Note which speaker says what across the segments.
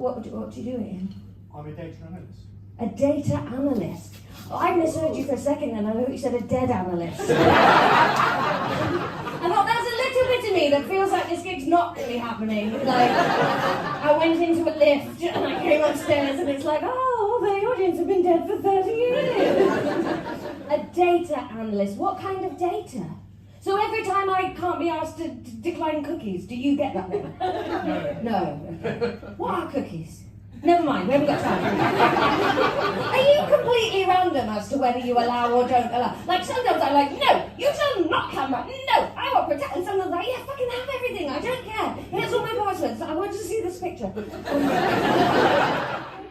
Speaker 1: what do you do, Ian?
Speaker 2: I'm a data analyst.
Speaker 1: A data analyst? Oh, I misheard you for a second and I thought you said a dead analyst. I thought there's a little bit of me that feels like this gig's not really happening. Like, I went into a lift and I came upstairs and it's like, oh, the audience have been dead for 30 years. A data analyst, what kind of data? So every time I can't be asked to decline cookies, do you get that then? No. What are cookies? Never mind, we haven't got time. Are you completely random as to whether you allow or don't allow? Like sometimes I'm like, no, you shall not come back. No, I will protect. And sometimes I'm like, yeah, fucking have everything. I don't care. Here's all my passwords. I want to see this picture.
Speaker 3: A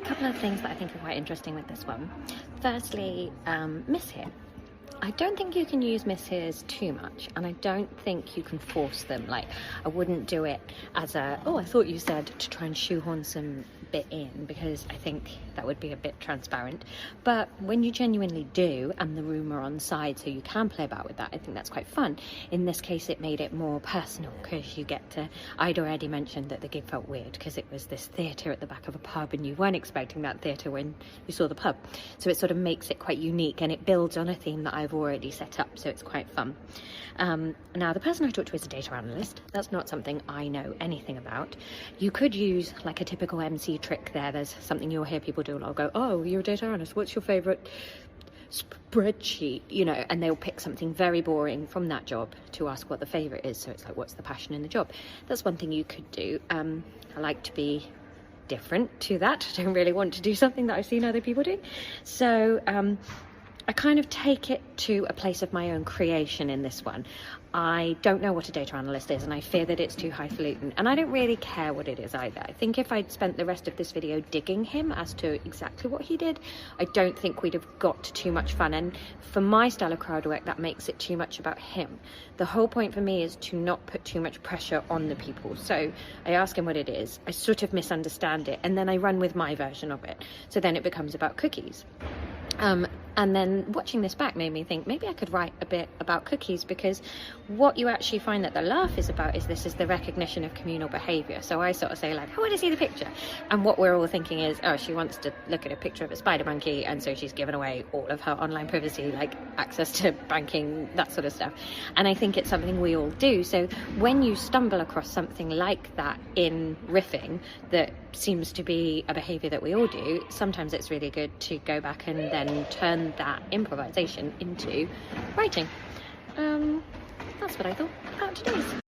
Speaker 3: couple of things that I think are quite interesting with this one. Firstly, mishear. I don't think you can use mishears too much, and I don't think you can force them. Like, I wouldn't do it as a, oh, I thought you said, to try and shoehorn some bit in, because I think that would be a bit transparent. But when you genuinely do, and the room are on side, so you can play about with that, I think that's quite fun. In this case, it made it more personal, because you get to, I'd already mentioned that the gig felt weird, because it was this theatre at the back of a pub, and you weren't expecting that theatre when you saw the pub. So it sort of makes it quite unique, and it builds on a theme that I've already set up, so it's quite fun. Now, the person I talked to is a data analyst. That's not something I know anything about. You could use like a typical MC trick there. There's something you'll hear people do, and I'll go, oh, you're a data analyst, what's your favourite spreadsheet? You know, and they'll pick something very boring from that job to ask what the favourite is. So it's like, what's the passion in the job? That's one thing you could do. I like to be different to that. I don't really want to do something that I've seen other people do. So I kind of take it to a place of my own creation in this one. I don't know what a data analyst is, and I fear that it's too highfalutin, and I don't really care what it is either. I think if I'd spent the rest of this video digging him as to exactly what he did, I don't think we'd have got too much fun, and for my style of crowd work, that makes it too much about him. The whole point for me is to not put too much pressure on the people. So I ask him what it is, I sort of misunderstand it, and then I run with my version of it. So then it becomes about cookies. And then watching this back made me think maybe I could write a bit about cookies, because what you actually find that the laugh is about is this is the recognition of communal behaviour. So I sort of say like, I want to see the picture. And what we're all thinking is, oh, she wants to look at a picture of a spider monkey, and so she's given away all of her online privacy, like access to banking, that sort of stuff. And I think it's something we all do. So when you stumble across something like that in riffing that seems to be a behaviour that we all do, sometimes it's really good to go back and then turn that improvisation into writing. That's what I thought about today's.